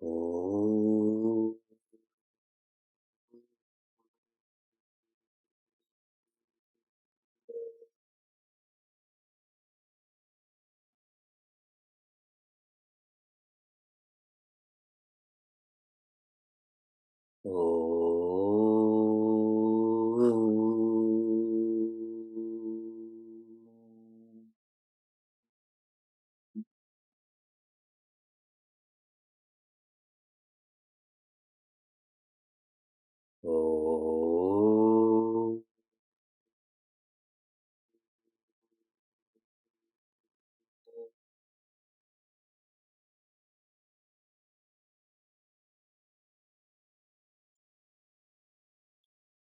Oh. Oh.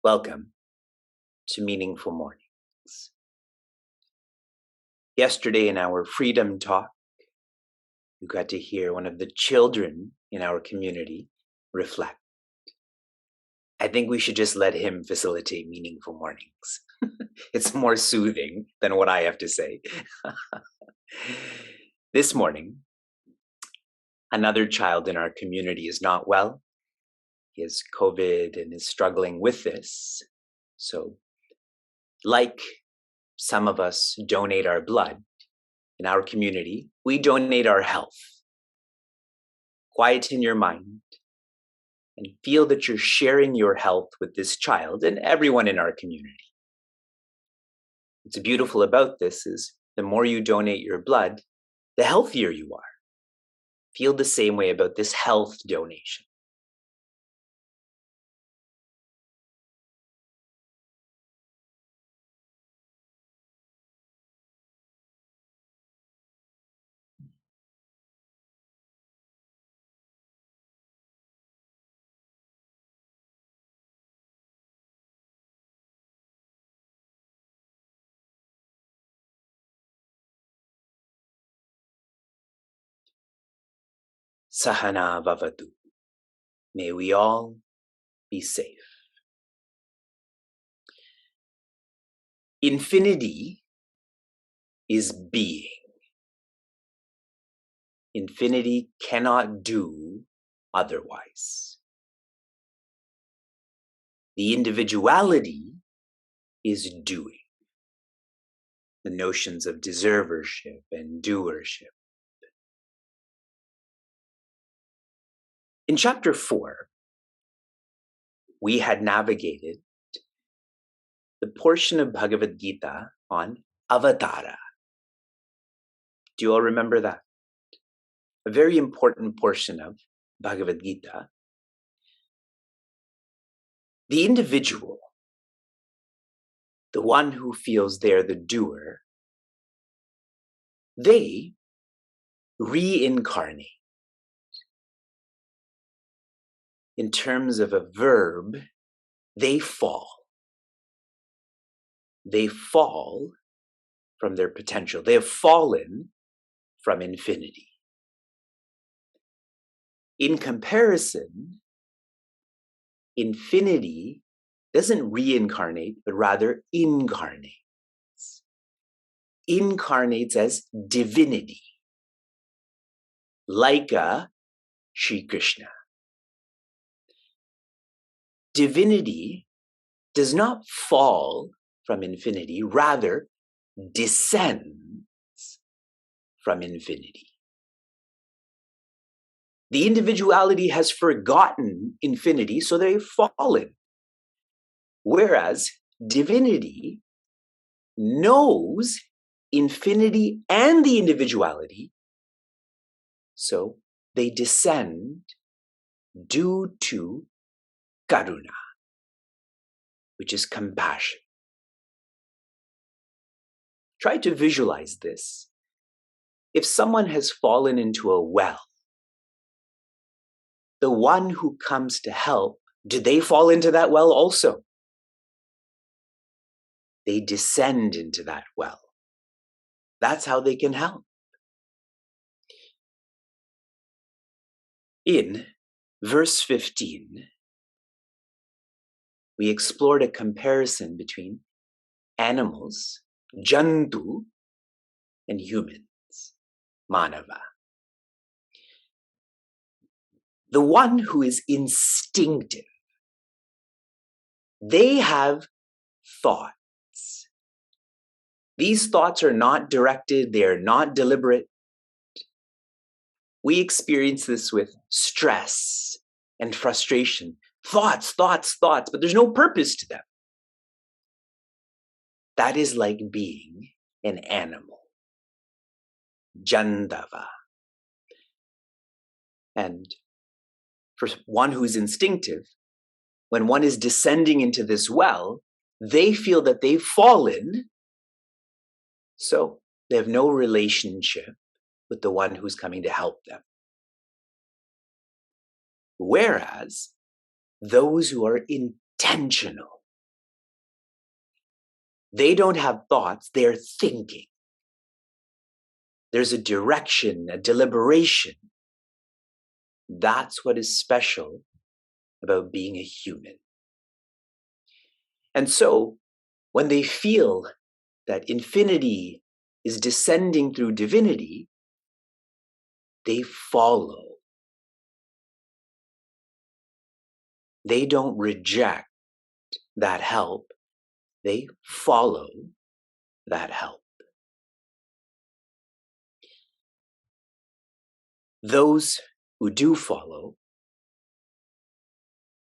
Welcome to Meaningful Mornings. Yesterday in our Freedom Talk, you got to hear one of the children in our community reflect. I think we should just let him facilitate Meaningful Mornings. It's more soothing than what I have to say. This morning, another child in our community is not well. He has COVID and is struggling with this. So, like some of us donate our blood in our community, we donate our health. Quieten your mind and feel that you're sharing your health with this child and everyone in our community. What's beautiful about this is the more you donate your blood, the healthier you are. Feel the same way about this health donation. Sahana Vavatu. May we all be safe. Infinity is being. Infinity cannot do otherwise. The individuality is doing. The notions of deservership and doership. In chapter 4, we had navigated the portion of Bhagavad Gita on avatara. Do you all remember that? A very important portion of Bhagavad Gita. The individual, the one who feels they're the doer, they reincarnate. In terms of a verb, they fall. They fall from their potential. They have fallen from infinity. In comparison, infinity doesn't reincarnate, but rather incarnates. Incarnates as divinity, like a Sri Krishna. Divinity does not fall from infinity, rather descends from infinity. The individuality has forgotten infinity, so they've fallen. Whereas divinity knows infinity and the individuality, so they descend due to karuna, which is compassion. Try to visualize this. If someone has fallen into a well, the one who comes to help, do they fall into that well also? They descend into that well. That's how they can help. In verse 15, we explored a comparison between animals, jantu, and humans, manava. The one who is instinctive, they have thoughts. These thoughts are not directed, they are not deliberate. We experience this with stress and frustration. Thoughts, thoughts, thoughts, but there's no purpose to them. That is like being an animal. Jandava. And for one who's instinctive, when one is descending into this well, they feel that they've fallen, so they have no relationship with the one who's coming to help them. Whereas those who are intentional, they don't have thoughts, they're thinking. There's a direction, a deliberation. That's what is special about being a human. And so, when they feel that infinity is descending through divinity, they follow. They don't reject that help, they follow that help. Those who do follow,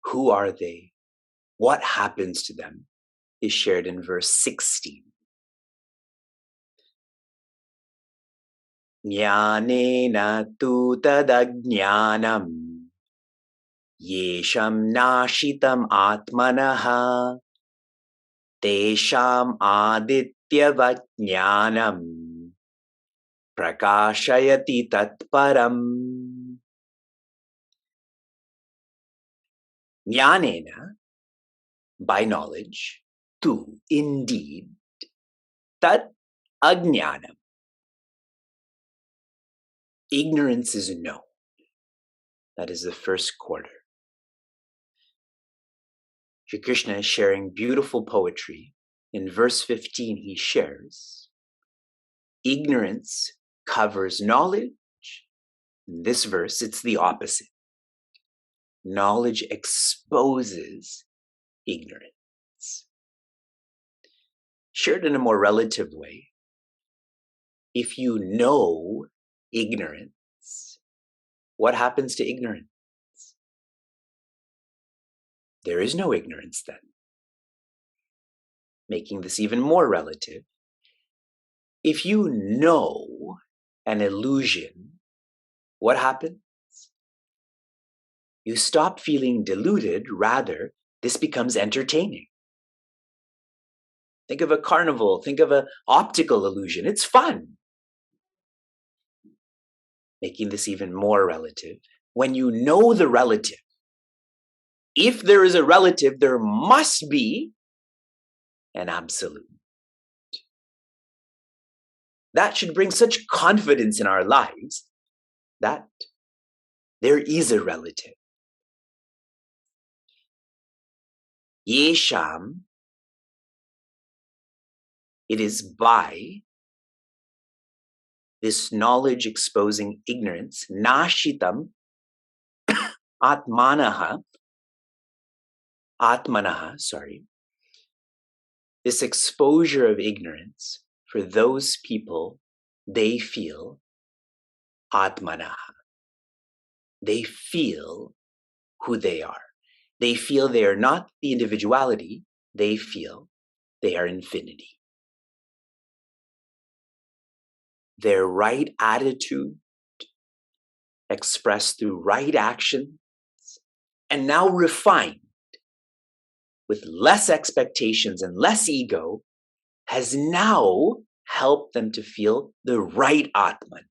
who are they? What happens to them is shared in verse 16. Jnanena tu tadajnanam yesham nashitam atmanaha tesham adityavajnanam prakashayati tatparam. Jnanena, by knowledge, tu, indeed, tat ajnanam. Ignorance is known. That is the first quarter. Shri Krishna is sharing beautiful poetry. In verse 15, he shares, ignorance covers knowledge. In this verse, it's the opposite. Knowledge exposes ignorance. Shared in a more relative way, if you know ignorance, what happens to ignorance? There is no ignorance then. Making this even more relative, if you know an illusion, what happens? You stop feeling deluded, rather, this becomes entertaining. Think of a carnival, think of an optical illusion, it's fun. Making this even more relative, when you know the relative, if there is a relative, there must be an absolute. That should bring such confidence in our lives that there is a relative. Yesham, it is by this knowledge exposing ignorance, nashitam atmanaha, this exposure of ignorance, for those people, they feel atmanaha. They feel who they are. They feel they are not the individuality, they feel they are infinity. Their right attitude expressed through right actions and now refined with less expectations and less ego has now helped them to feel the right Atman.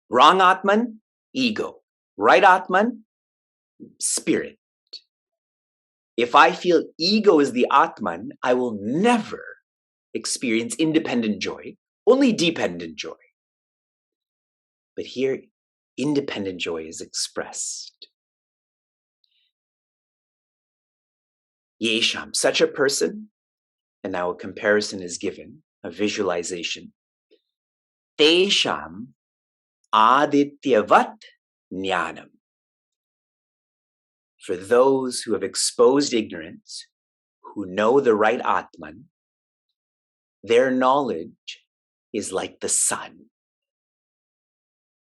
Wrong Atman, ego. Right Atman, spirit. If I feel ego is the Atman, I will never experience independent joy, only dependent joy. But here, independent joy is expressed. Yesham, such a person, and now a comparison is given, a visualization. Tesham adityavat jnanam. for those who have exposed ignorance, who know the right Atman, their knowledge is like the sun.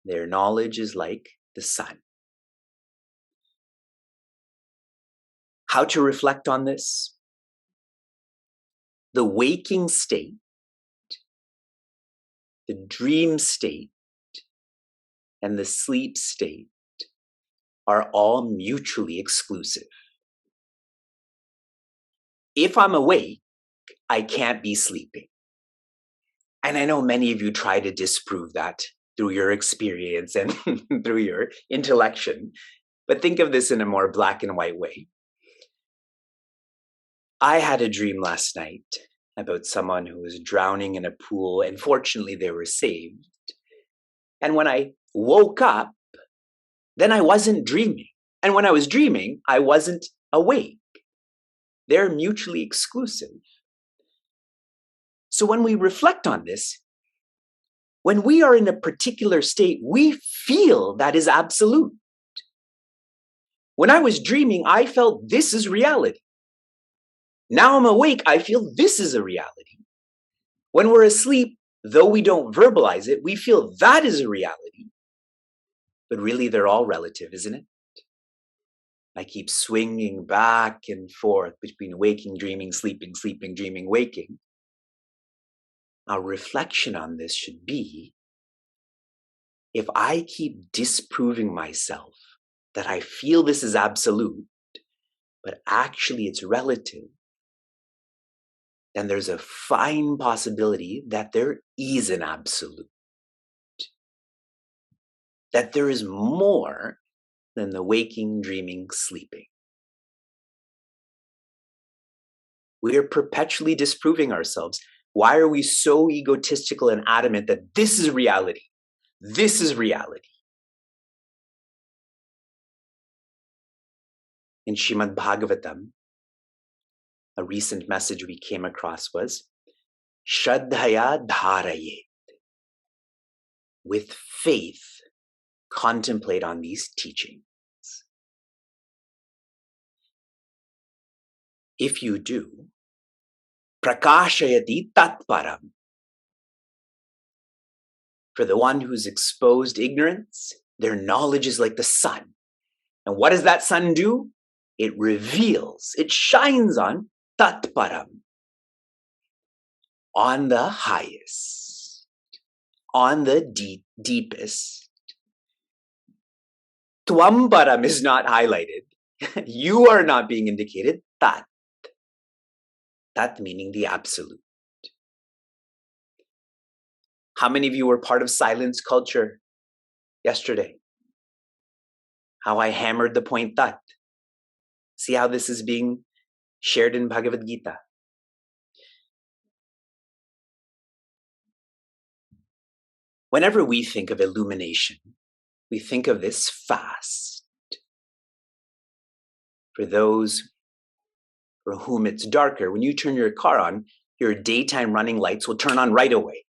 Their knowledge is like the sun. How to reflect on this? The waking state, the dream state, and the sleep state are all mutually exclusive. If I'm awake, I can't be sleeping. And I know many of you try to disprove that through your experience and through your intellection, but think of this in a more black and white way. I had a dream last night about someone who was drowning in a pool, and fortunately they were saved. And when I woke up, then I wasn't dreaming. And when I was dreaming, I wasn't awake. They're mutually exclusive. So when we reflect on this, when we are in a particular state, we feel that is absolute. When I was dreaming, I felt this is reality. Now I'm awake, I feel this is a reality. When we're asleep, though we don't verbalize it, we feel that is a reality. But really, they're all relative, isn't it? I keep swinging back and forth between waking, dreaming, sleeping, sleeping, dreaming, waking. Our reflection on this should be, if I keep disproving myself that I feel this is absolute, but actually it's relative, then there's a fine possibility that there is an absolute. That there is more than the waking, dreaming, sleeping. We are perpetually disproving ourselves. Why are we so egotistical and adamant that this is reality? This is reality. In Srimad Bhagavatam, a recent message we came across was, Shraddhaya Dharayet. With faith, contemplate on these teachings. If you do, prakashayati tatparam. For the one who's exposed ignorance, their knowledge is like the sun. And what does that sun do? It reveals, it shines on tatparam, on the highest, on the deepest. Twamparam is not highlighted. You are not being indicated. Tat. Tat meaning the absolute. How many of you were part of silence culture yesterday? How I hammered the point Tat. See how this is being shared in Bhagavad Gita. Whenever we think of illumination, we think of this fast. For those for whom it's darker, when you turn your car on, your daytime running lights will turn on right away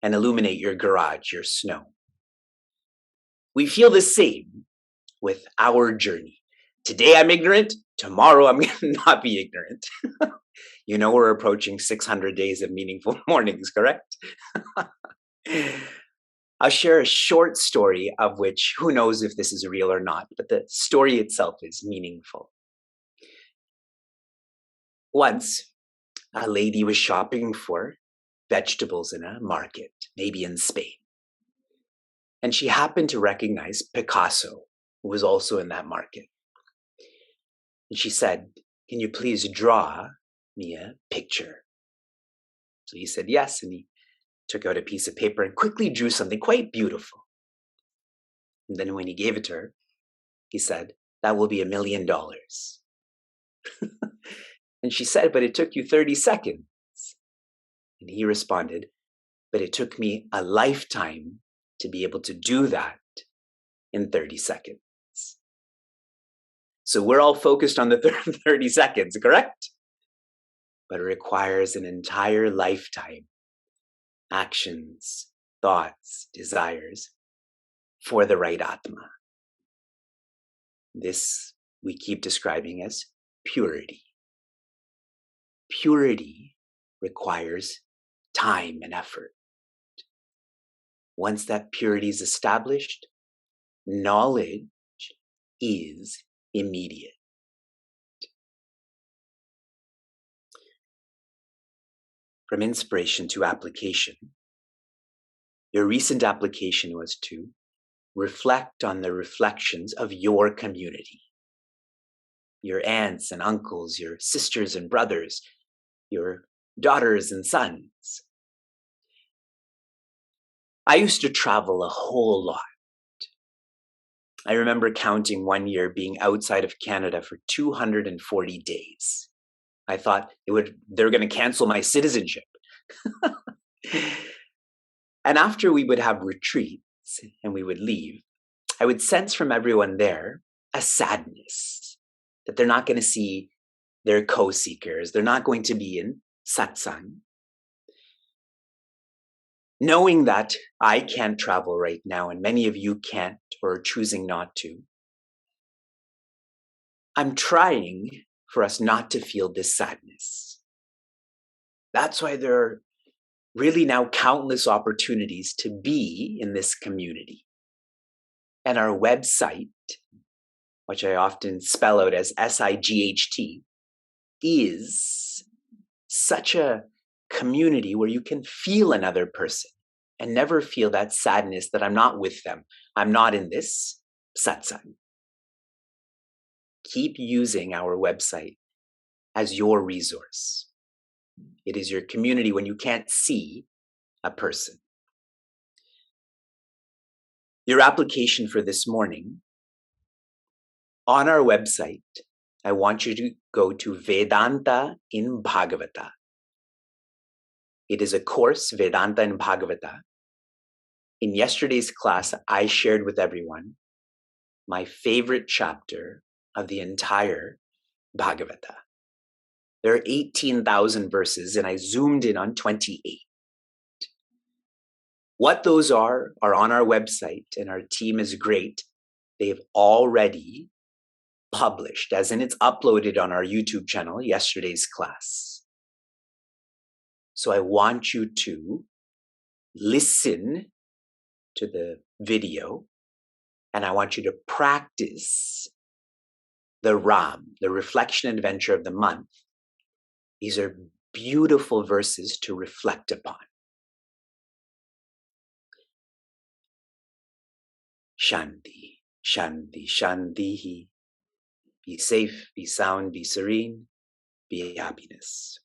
and illuminate your garage, your snow. We feel the same with our journey. Today I'm ignorant, tomorrow I'm going to not be ignorant. You know we're approaching 600 days of meaningful mornings, correct? I'll share a short story of which, who knows if this is real or not, but the story itself is meaningful. Once, a lady was shopping for vegetables in a market, maybe in Spain. And she happened to recognize Picasso, who was also in that market. And she said, "Can you please draw me a picture?" So he said yes, and he took out a piece of paper and quickly drew something quite beautiful. And then when he gave it to her, he said, "That will be $1 million." And she said, "But it took you 30 seconds. And he responded, "But it took me a lifetime to be able to do that in 30 seconds. So we're all focused on the 30 seconds, correct? But it requires an entire lifetime, actions, thoughts, desires, for the right Atma. This we keep describing as purity. Purity requires time and effort. Once that purity is established, knowledge is immediate. From inspiration to application, your recent application was to reflect on the reflections of your community. Your aunts and uncles, your sisters and brothers, your daughters and sons. I used to travel a whole lot. I remember counting one year being outside of Canada for 240 days. I thought they're going to cancel my citizenship. And after we would have retreats and we would leave, I would sense from everyone there a sadness that they're not going to see their co-seekers. They're not going to be in satsang. Knowing that I can't travel right now and many of you can't or are choosing not to, I'm trying for us not to feel this sadness. That's why there are really now countless opportunities to be in this community. And our website, which I often spell out as SIGHT, is such a community where you can feel another person and never feel that sadness that I'm not with them. I'm not in this satsang. Keep using our website as your resource. It is your community when you can't see a person. Your application for this morning, on our website, I want you to go to Vedanta in Bhagavata. It is a course, Vedanta in Bhagavata. In yesterday's class, I shared with everyone my favorite chapter of the entire Bhagavata. There are 18,000 verses, and I zoomed in on 28. What those are on our website, and our team is great. They've already published, as in it's uploaded on our YouTube channel, yesterday's class. So I want you to listen to the video, and I want you to practice the Ram, the reflection adventure of the month. These are beautiful verses to reflect upon. Shanti, Shanti, Shantihi. Be safe, be sound, be serene, be happiness.